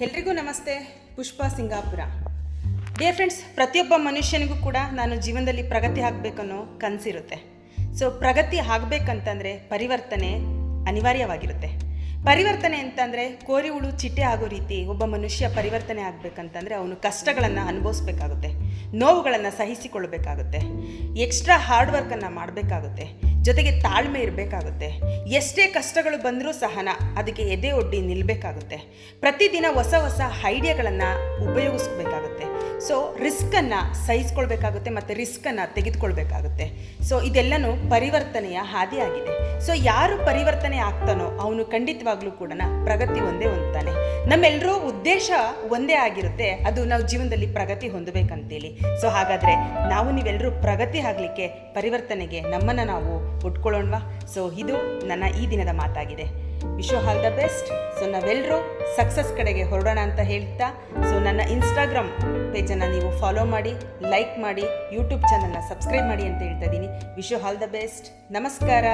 ಎಲ್ರಿಗೂ ನಮಸ್ತೆ. ಪುಷ್ಪ Singapore. Dear friends, ಪ್ರತಿಯೊಬ್ಬ ಮನುಷ್ಯನಿಗೂ ಕೂಡ ನಾನು ಜೀವನದಲ್ಲಿ ಪ್ರಗತಿ ಆಗಬೇಕನ್ನೋ ಕನಸಿರುತ್ತೆ. ಸೊ ಪ್ರಗತಿ ಆಗಬೇಕಂತಂದರೆ ಪರಿವರ್ತನೆ ಅನಿವಾರ್ಯವಾಗಿರುತ್ತೆ. ಪರಿವರ್ತನೆ ಅಂತಂದರೆ ಕೋರಿ ಹುಳು ಚಿಟ್ಟೆ ಆಗೋ ರೀತಿ ಒಬ್ಬ ಮನುಷ್ಯ ಪರಿವರ್ತನೆ ಆಗಬೇಕಂತಂದರೆ ಅವನು ಕಷ್ಟಗಳನ್ನು ಅನುಭವಿಸ್ಬೇಕಾಗುತ್ತೆ, ನೋವುಗಳನ್ನು ಸಹಿಸಿಕೊಳ್ಬೇಕಾಗುತ್ತೆ, ಎಕ್ಸ್ಟ್ರಾ ಹಾರ್ಡ್ ವರ್ಕನ್ನು ಮಾಡಬೇಕಾಗುತ್ತೆ, ಜೊತೆಗೆ ತಾಳ್ಮೆ ಇರಬೇಕಾಗುತ್ತೆ. ಎಷ್ಟೇ ಕಷ್ಟಗಳು ಬಂದರೂ ಸಹನ ಅದಕ್ಕೆ ಎದೆ ಒಡ್ಡಿ ನಿಲ್ಲಬೇಕಾಗುತ್ತೆ. ಪ್ರತಿದಿನ ಹೊಸ ಹೊಸ ಐಡಿಯಾಗಳನ್ನು ಉಪಯೋಗಿಸ್ಬೇಕಾಗುತ್ತೆ. ಸೊ ರಿಸ್ಕನ್ನು ಸಹಿಸ್ಕೊಳ್ಬೇಕಾಗುತ್ತೆ ಮತ್ತು ರಿಸ್ಕನ್ನು ತೆಗೆದುಕೊಳ್ಬೇಕಾಗುತ್ತೆ. ಸೊ ಇದೆಲ್ಲನೂ ಪರಿವರ್ತನೆಯ ಹಾದಿಯಾಗಿದೆ. ಸೊ ಯಾರು ಪರಿವರ್ತನೆ ಆಗ್ತಾನೋ ಅವನು ಖಂಡಿತವಾಗ್ಲೂ ಕೂಡ ಪ್ರಗತಿ ಒಂದೇ ಹೊಂದ್ತಾನೆ. ನಮ್ಮೆಲ್ಲರೂ ಉದ್ದೇಶ ಒಂದೇ ಆಗಿರುತ್ತೆ, ಅದು ನಾವು ಜೀವನದಲ್ಲಿ ಪ್ರಗತಿ ಹೊಂದಬೇಕಂತೇಳಿ. ಸೊ ಹಾಗಾದರೆ ನೀವೆಲ್ಲರೂ ಪ್ರಗತಿ ಆಗಲಿಕ್ಕೆ ಪರಿವರ್ತನೆಗೆ ನಮ್ಮನ್ನು ನಾವು ಉಟ್ಕೊಳ್ಳೋಣವಾ? ಸೊ ಇದು ನನ್ನ ಈ ದಿನದ ಮಾತಾಗಿದೆ. Wish you all the best. So ನಾವೆಲ್ಲರೂ ಸಕ್ಸಸ್ ಕಡೆಗೆ ಹೊರಡೋಣ ಅಂತ ಹೇಳ್ತಾ, ಸೊ ನನ್ನ ಇನ್ಸ್ಟಾಗ್ರಾಮ್ ಪೇಜನ್ನು ನೀವು ಫಾಲೋ ಮಾಡಿ, ಲೈಕ್ ಮಾಡಿ, ಯೂಟ್ಯೂಬ್ ಚಾನಲ್ನ ಸಬ್ಸ್ಕ್ರೈಬ್ ಮಾಡಿ ಅಂತ ಹೇಳ್ತಾ ಇದ್ದೀನಿ. Wish you all the best. ನಮಸ್ಕಾರ.